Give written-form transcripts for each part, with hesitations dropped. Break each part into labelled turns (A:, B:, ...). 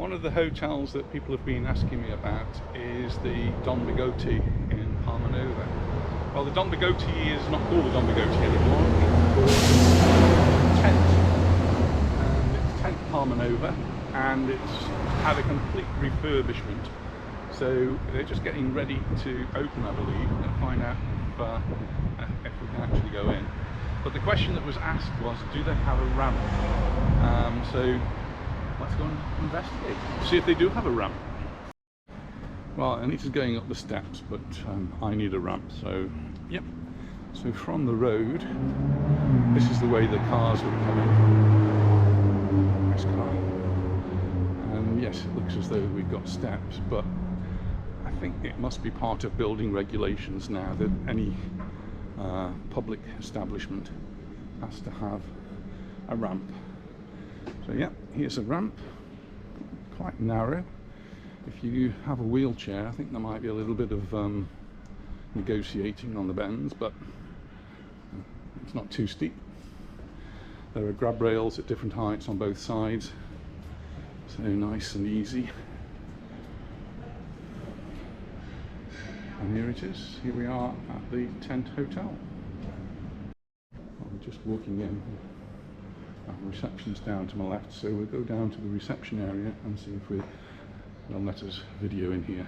A: One of the hotels that people have been asking me about is the Don Bigote in Palmanova. Well, the Don Bigote is not called the Don Bigote anymore. It's called Tent. And it's Tent Palmanova, and it's had a complete refurbishment. So they're just getting ready to open, I believe, and find out if we can actually go in. But the question that was asked was, do they have a ramp? So let's go and investigate, see if they do have a ramp. Well, Anita's going up the steps, but I need a ramp, so yep. So from the road, this is the way the cars would come in. Nice car. And yes, it looks as though we've got steps, but I think it must be part of building regulations now that any public establishment has to have a ramp. So yeah, here's a ramp, quite narrow. If you have a wheelchair, I think there might be a little bit of negotiating on the bends, but it's not too steep. There are grab rails at different heights on both sides, so nice and easy. And here it is, here we are at the Tent Hotel. We're just walking in. The reception's down to my left, so we'll go down to the reception area and see if they'll let us video in here.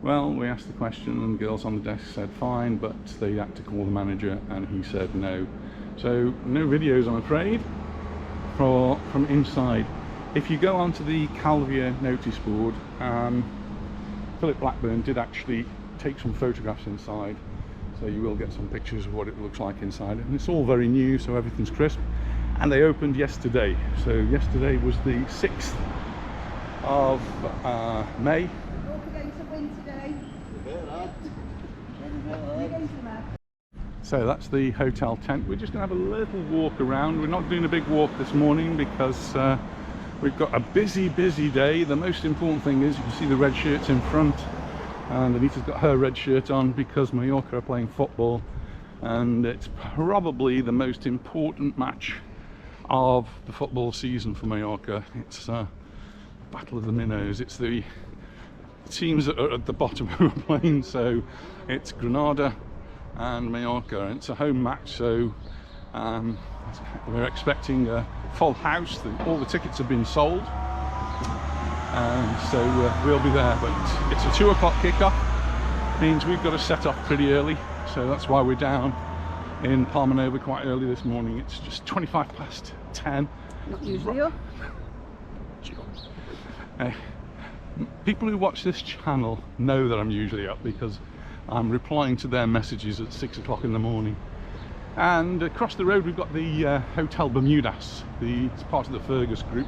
A: Well, we asked the question and the girls on the desk said fine, but they had to call the manager and he said no. So no videos, I'm afraid, from inside. If you go onto the Calvia notice board, Philip Blackburn did actually take some photographs inside, so you will get some pictures of what it looks like inside, and it's all very new, so everything's crisp. And they opened yesterday, so yesterday was the 6th of May. So that's the hotel tent. We're just going to have a little walk around. We're not doing a big walk this morning because we've got a busy day. The most important thing is you can see the red shirts in front, and Anita's got her red shirt on because Mallorca are playing football, and it's probably the most important match of the football season for Mallorca. It's Battle of the Minnows. It's the teams that are at the bottom who are playing, so it's Granada and Mallorca, and it's a home match, so we're expecting a full house. All the tickets have been sold, so we'll be there, but it's a 2 o'clock kickoff, means we've got to set off pretty early, so that's why we're down in Palmanova quite early this morning. It's just 10:25.
B: Not usually up.
A: People who watch this channel know that I'm usually up because I'm replying to their messages at 6 o'clock in the morning. And across the road we've got the Hotel Bermudas. It's part of the Fergus group.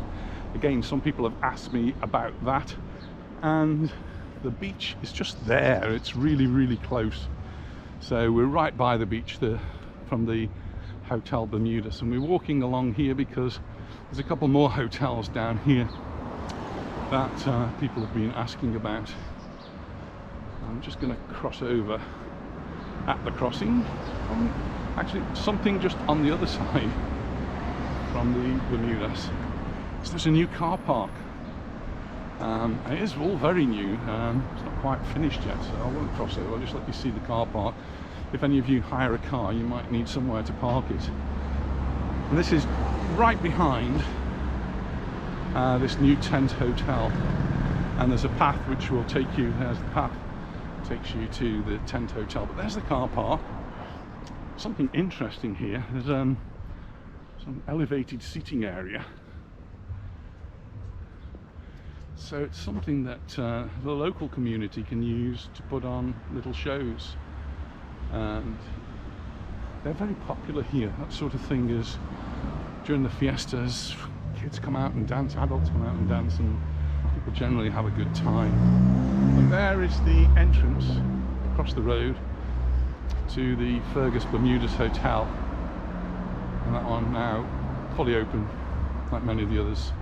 A: Again, some people have asked me about that, and the beach is just there. It's really close. So we're right by the beach from the Hotel Bermudas, and we're walking along here because there's a couple more hotels down here that people have been asking about. I'm just going to cross over at the crossing. Actually, something just on the other side from the Bermudas. So there's a new car park. It is all very new. It's not quite finished yet, so I won't cross over. I'll just let you see the car park. If any of you hire a car, you might need somewhere to park it. And this is right behind this new Tent Hotel, and there's a path which will take you. There's the path takes you to the Tent Hotel, but there's the car park. Something interesting here. There's some elevated seating area. So it's something that the local community can use to put on little shows, and they're very popular here. That sort of thing is during the fiestas, kids come out and dance, adults come out and dance, and people generally have a good time. And there is the entrance across the road to the Fergus Bermudas Hotel, and that one now fully open like many of the others.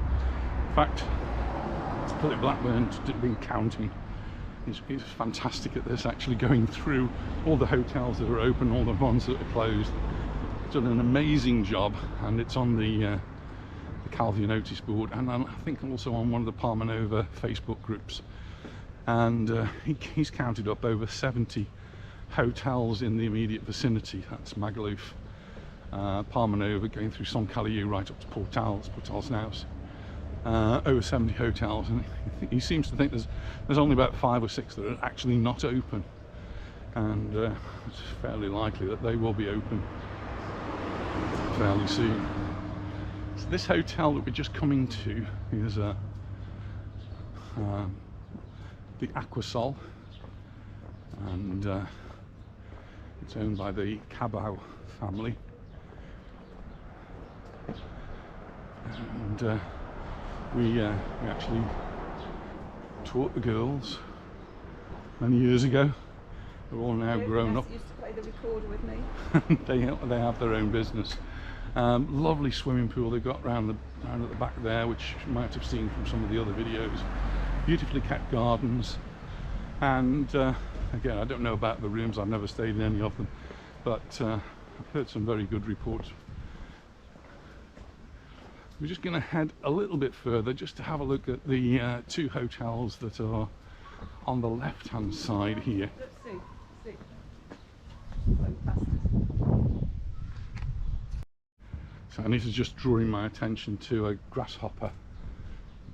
A: In fact, Philip Blackburn's been counting. He's fantastic at this, actually going through all the hotels that are open, all the ones that are closed. He's done an amazing job, and it's on the Calvia notice board, and I think also on one of the Palmanova Facebook groups. And he's counted up over 70 hotels in the immediate vicinity. That's Magaluf, Palmanova, going through Son Caliu right up to Portals Naus. Over 70 hotels, and he seems to think there's only about 5 or 6 that are actually not open, and it's fairly likely that they will be open fairly soon. So this hotel that we're just coming to is the Aquasol, and it's owned by the Cabau family, and we actually taught the girls many years ago. They're all now grown up.
B: Used to play the recorder with me.
A: They have their own business. Lovely swimming pool they've got round at the back there, which you might have seen from some of the other videos. Beautifully kept gardens, and again, I don't know about the rooms, I've never stayed in any of them, but I've heard some very good reports. We're just going to head a little bit further just to have a look at the 2 hotels that are on the left hand side here.
B: Let's see.
A: So this is just drawing my attention to a grasshopper,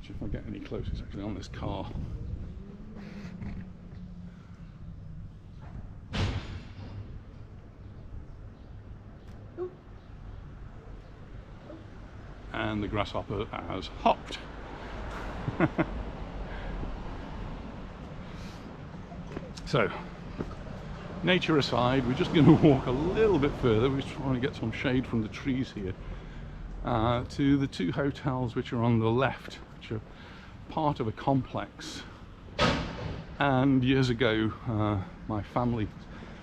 A: which, if I get any closer, is actually on this car. And the grasshopper has hopped. So, nature aside, we're just going to walk a little bit further. We're trying to get some shade from the trees here, to the 2 hotels which are on the left, which are part of a complex. And years ago, my family,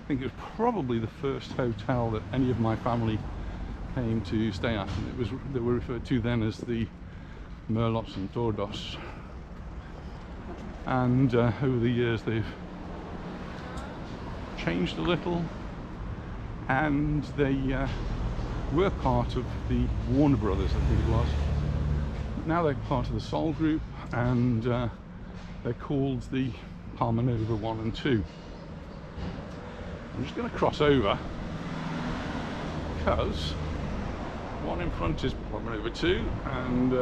A: I think it was probably the first hotel that any of my family came to stay at, and they were referred to then as the Merlots and Tordos. And over the years they've changed a little, and they were part of the Warner Brothers, I think it was. Now they're part of the Sol group, and they're called the Palmanova 1 and 2. I'm just going to cross over, because one in front is Palmanova 2, and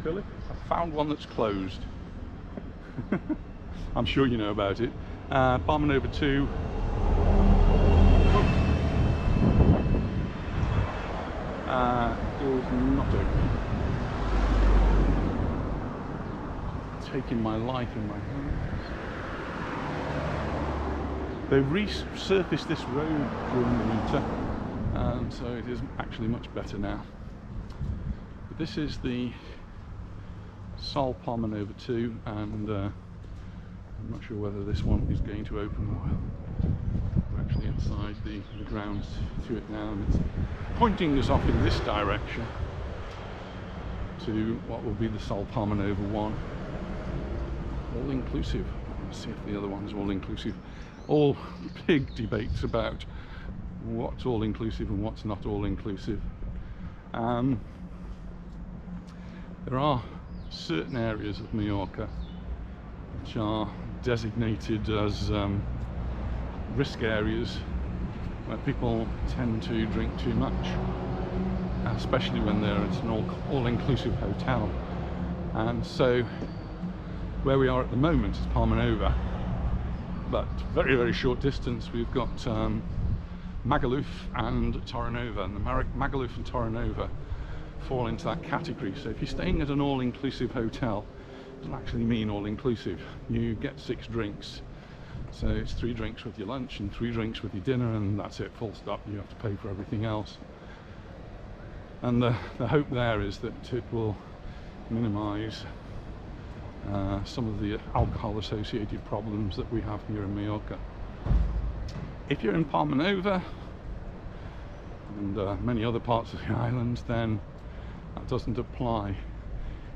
A: Philip, I found one that's closed. I'm sure you know about it. Palmanova 2 is not open. Taking my life in my hands. They've resurfaced this road during the winter, and so it is actually much better now. But this is the Sol Palmanova 2, and I'm not sure whether this one is going to open well. We're actually inside the grounds to it now, and it's pointing us off in this direction to what will be the Sol Palmanova 1. All inclusive. Let's see if the other one's all inclusive. All big debates about what's all inclusive and what's not all inclusive. There are certain areas of Mallorca which are designated as risk areas, where people tend to drink too much, especially when they're at an all-inclusive hotel. And so where we are at the moment is Palmanova, but very, very short distance we've got Magaluf and Torrenova, and the Magaluf and Torrenova fall into that category. So if you're staying at an all-inclusive hotel, it doesn't actually mean all-inclusive. You get 6 drinks, so it's 3 drinks with your lunch and 3 drinks with your dinner, and that's it, full stop. You have to pay for everything else. And the hope there is that it will minimise some of the alcohol associated problems that we have here in Majorca. If you're in Palmanova and many other parts of the island, then that doesn't apply.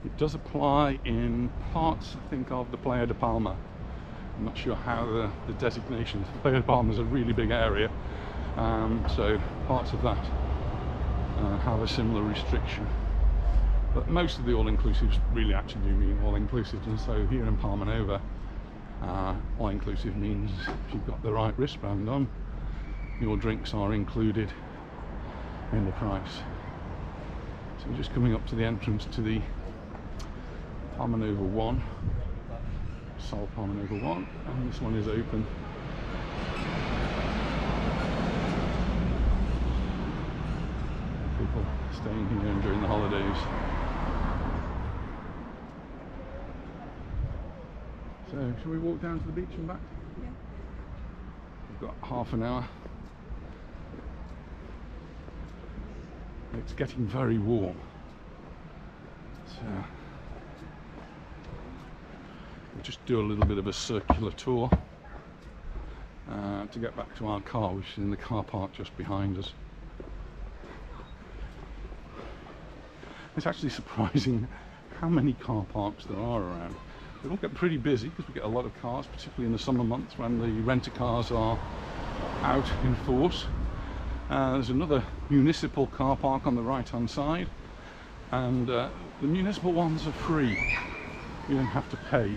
A: It does apply in parts, I think, of the Playa de Palma. I'm not sure how the designation is. Playa de Palma is a really big area, so parts of that have a similar restriction. But most of the all-inclusives really actually do mean all-inclusive, and so here in Palmanova, all-inclusive means if you've got the right wristband on, your drinks are included in the price. So we're just coming up to the entrance to the Palmanova 1, Sol Palmanova 1, and this one is open. People staying here during the holidays. So, shall we walk down to the beach and back?
B: Yeah.
A: We've got half an hour. It's getting very warm. So, we'll just do a little bit of a circular tour to get back to our car, which is in the car park just behind us. It's actually surprising how many car parks there are around. They all get pretty busy because we get a lot of cars, particularly in the summer months when the rent-a-cars are out in force. There's another municipal car park on the right-hand side, and the municipal ones are free. You don't have to pay.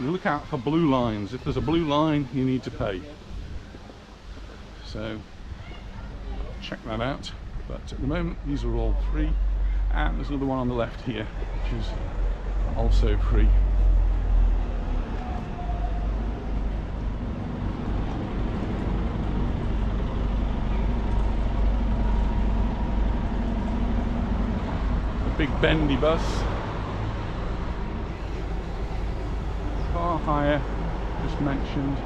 A: You look out for blue lines. If there's a blue line, you need to pay. So check that out. But at the moment, these are all free. And there's another one on the left here, which is also free. A big bendy bus. Car hire, just mentioned.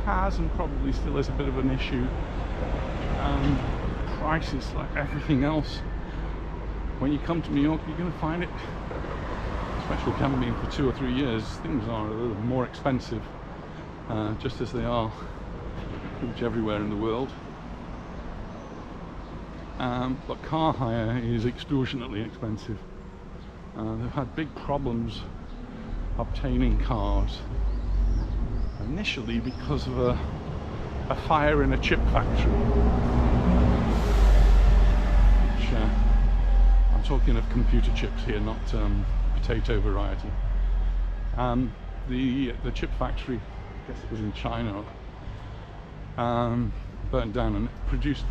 A: Has and probably still is a bit of an issue. Prices, like everything else, when you come to Mallorca, you're going to find it, especially if you haven't been for 2 or 3 years, things are a little more expensive, just as they are pretty much everywhere in the world. But car hire is extortionately expensive. They've had big problems obtaining cars, initially because of a fire in a chip factory. Which, I'm talking of computer chips here, not potato variety. The chip factory, I guess it was in China, burnt down and produced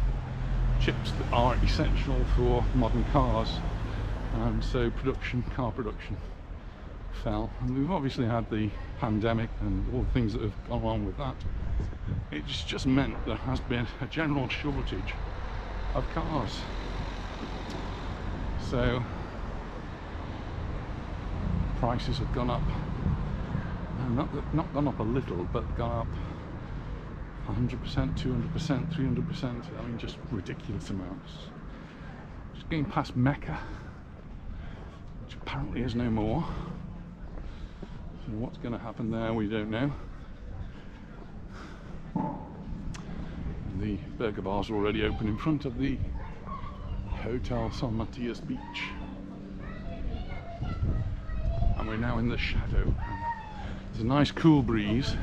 A: chips that are essential for modern cars, and so car production fell. And we've obviously had the pandemic and all the things that have gone on with that. It's just meant there has been a general shortage of cars. So prices have gone up, not gone up a little, but gone up 100%, 200%, 300%. I mean, just ridiculous amounts. Just getting past Mecca, which apparently is no more. So what's going to happen there, we don't know. The burger bars are already open in front of the Hotel Matias Beach. And we're now in the shadow. There's a nice cool breeze.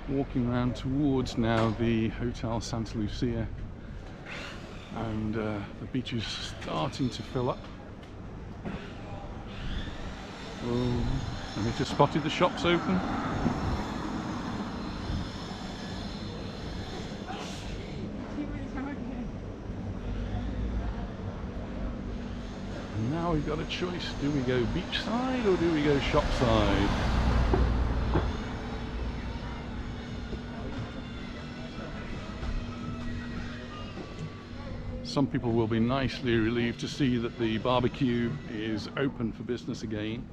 A: Walking around towards now the Hotel Santa Lucia, and the beach is starting to fill up. Oh, and we just spotted the shops open. And now we've got a choice. Do we go beachside or do we go shopside? Some people will be nicely relieved to see that the barbecue is open for business again.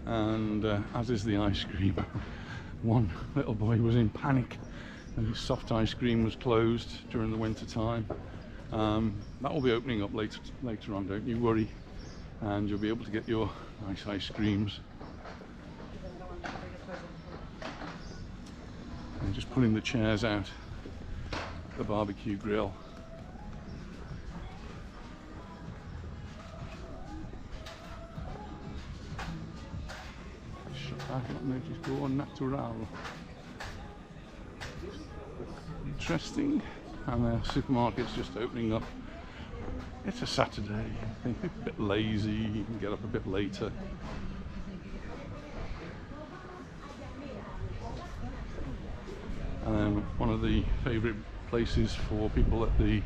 A: and as is the ice cream. One little boy was in panic and his soft ice cream was closed during the winter time. That will be opening up later on, don't you worry, and you'll be able to get your nice ice creams. And just putting the chairs out at the barbecue grill. I've not noticed go natural. Interesting. And the supermarket's just opening up. It's a Saturday. I think a bit lazy. You can get up a bit later. One of the favourite places for people at the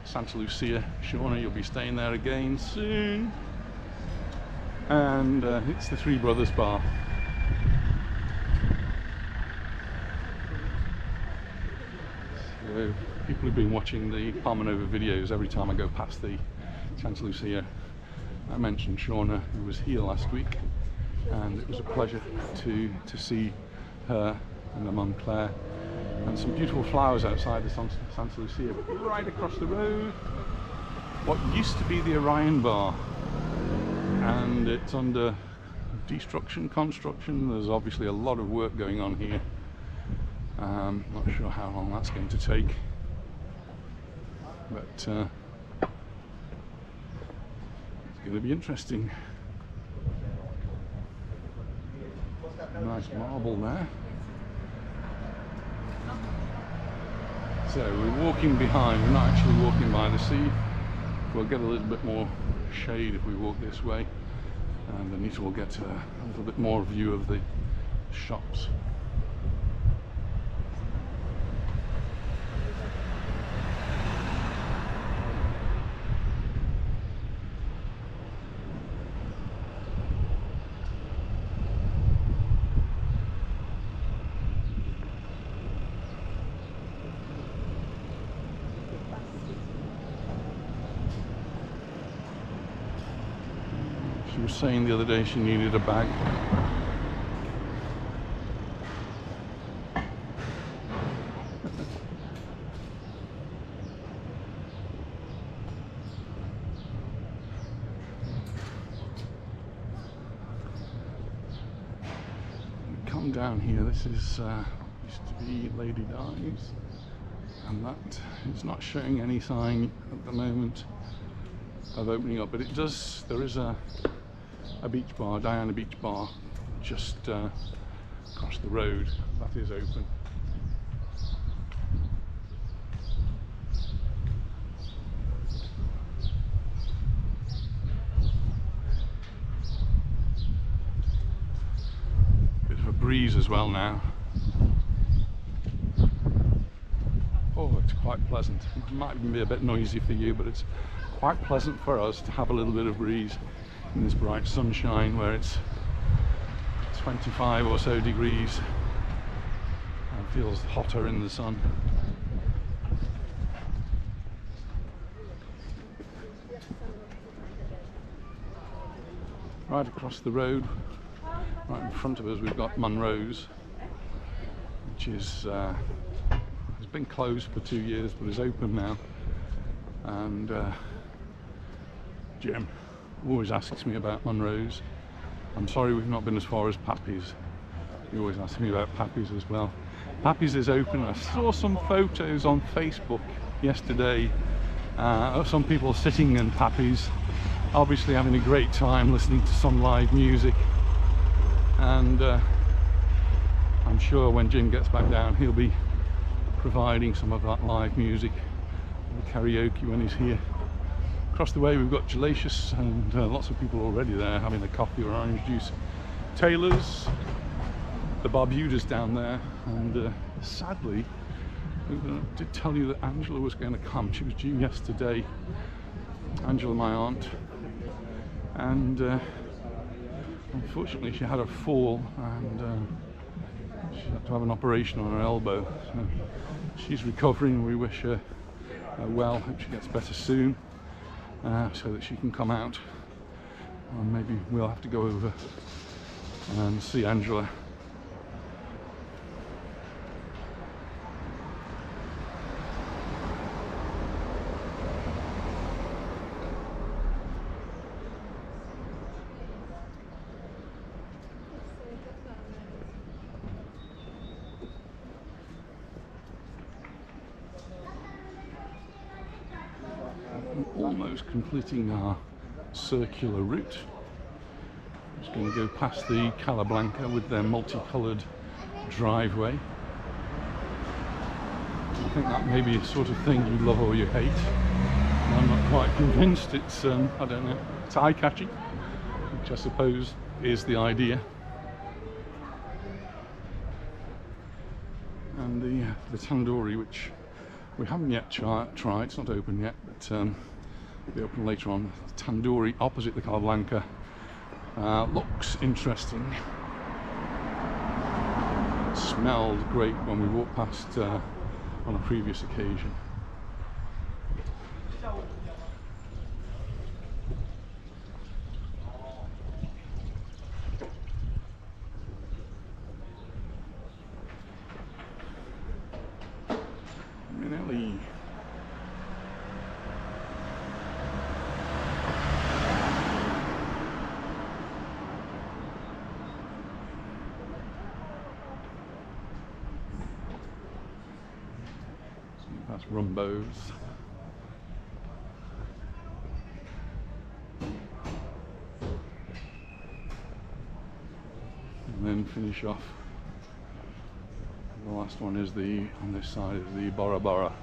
A: Santa Lucia. Shauna, you'll be staying there again soon. And it's the Three Brothers Bar. So people who've been watching the Palmanova videos, every time I go past the Santa Lucia, I mentioned Shauna, who was here last week, and it was a pleasure to see her and her mum Claire, and some beautiful flowers outside the Santa Lucia. But right across the road, what used to be the Orion Bar, and it's under construction. There's obviously a lot of work going on here. Not sure how long that's going to take, but it's going to be interesting. Nice marble there. So we're walking behind, we're not actually walking by the sea. We'll get a little bit more shade if we walk this way, and Anita will get a little bit more view of the shops. She was saying the other day she needed a bag. Come down here. This is used to be Lady Di's, and that is not showing any sign at the moment of opening up, but it does. There is a beach bar, Diana Beach Bar, just across the road. That is open. Bit of a breeze as well now. Oh, it's quite pleasant. It might even be a bit noisy for you, but it's quite pleasant for us to have a little bit of breeze in this bright sunshine where it's 25 or so degrees and feels hotter in the sun. Right across the road, right in front of us, we've got Munro's, which is has been closed for 2 years but is open now. And Jim always asks me about Munro's. I'm sorry we've not been as far as Pappy's. He always asks me about Pappy's as well. Pappy's is open. I saw some photos on Facebook yesterday of some people sitting in Pappy's, obviously having a great time listening to some live music. And I'm sure when Jim gets back down he'll be providing some of that live music and karaoke when he's here. Across the way we've got Gelacious, and lots of people already there having a coffee or orange juice. Taylor's, the Barbudas down there, and sadly I did tell you that Angela was going to come. She was due yesterday, Angela, my aunt, and unfortunately she had a fall and she had to have an operation on her elbow. So she's recovering. We wish her well. Hope she gets better soon, so that she can come out. Maybe we'll have to go over and see Angela. Almost completing our circular route. Just going to go past the Cala Blanca with their multicoloured driveway. I think that may be a sort of thing you love or you hate. I'm not quite convinced. It's I don't know, it's eye-catching, which I suppose is the idea. And the tandoori, which we haven't yet tried, it's not open yet, but it'll be open later on. Tandoori opposite the Cala Blanca looks interesting. It smelled great when we walked past on a previous occasion. Minelli. That's Rumbo's. And then finish off. The last one is on this side is the Bora Bora.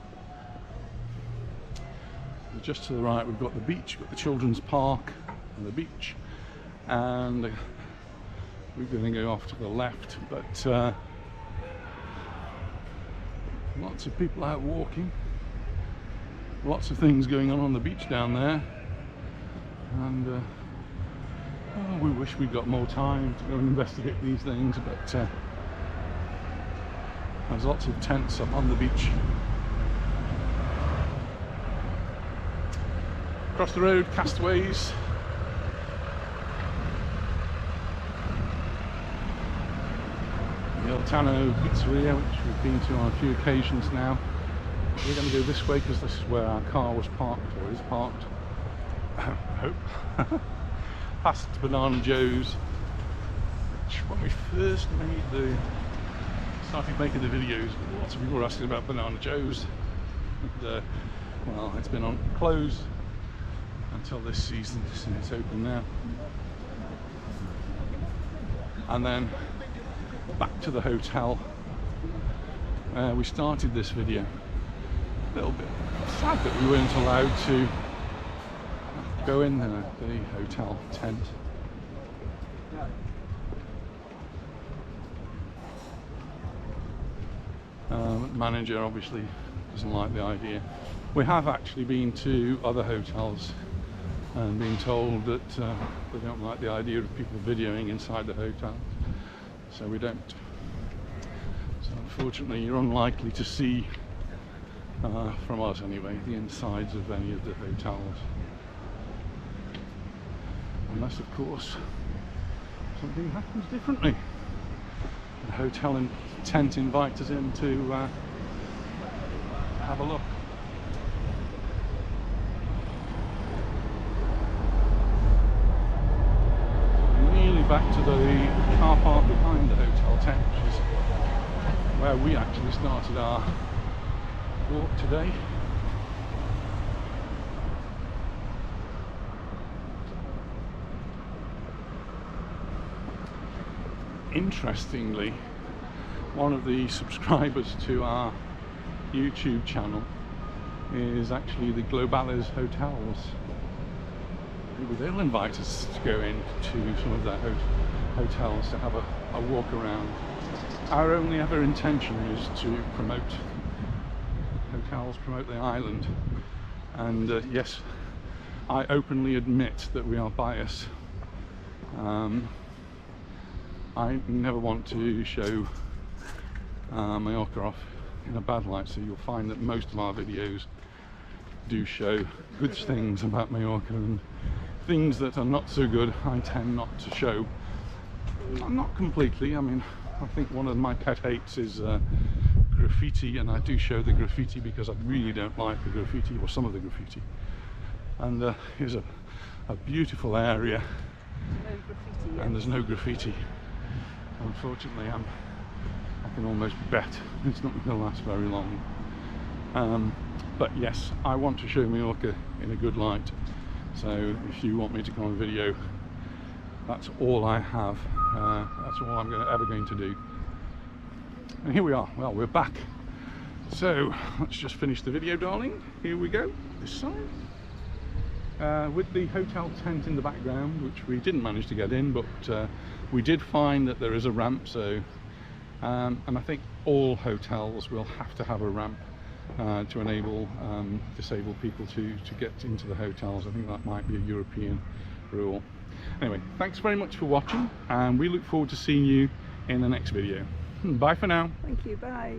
A: Just to the right we've got the beach, we've got the children's park and the beach, and we're going to go off to the left, but lots of people out walking, lots of things going on the beach down there, and oh, we wish we'd got more time to go and investigate these things, but there's lots of tents up on the beach. Across the road, Castaways. The El Tano Pizzeria, which we've been to on a few occasions now. We're going to go this way because this is where our car was parked, or is parked. I hope. Past Banana Joe's, which when we first started making the videos, lots of people were asking about Banana Joe's. And, well, it's been on closed until this season, so it's open now. And then back to the hotel where we started this video. A little bit sad that we weren't allowed to go in the hotel tent. Manager obviously doesn't like the idea. We have actually been to other hotels and been told that they don't like the idea of people videoing inside the hotel, so we don't. So unfortunately you're unlikely to see, from us anyway, the insides of any of the hotels, unless of course something happens differently. The hotel and tent invite us in to have a look. Nearly back to the car park behind the hotel tent, which is where we actually started our walk today. Interestingly, one of the subscribers to our YouTube channel is actually the Globales Hotels. Maybe they'll invite us to go into some of their hotels to have a walk around. Our only ever intention is to promote hotels, promote the island, and yes, I openly admit that we are biased. I never want to show Mallorca off in a bad light, so you'll find that most of our videos do show good things about Mallorca, and things that are not so good I tend not to show. Not completely. I mean, I think one of my pet hates is graffiti, and I do show the graffiti because I really don't like the graffiti, or some of the graffiti. And here's a beautiful area,
B: No graffiti yet.
A: and there's no graffiti. Unfortunately, I can almost bet it's not going to last very long. But yes, I want to show Mallorca in a good light. So if you want me to come on video, that's all I have. That's all I'm ever going to do. And here we are. Well, we're back. So let's just finish the video, darling. Here we go. This side. With the hotel tent in the background, which we didn't manage to get in, but we did find that there is a ramp. So, and I think all hotels will have to have a ramp to enable disabled people to get into the hotels. I think that might be a European rule. Anyway, thanks very much for watching, and we look forward to seeing you in the next video. Bye for now.
B: Thank you, bye.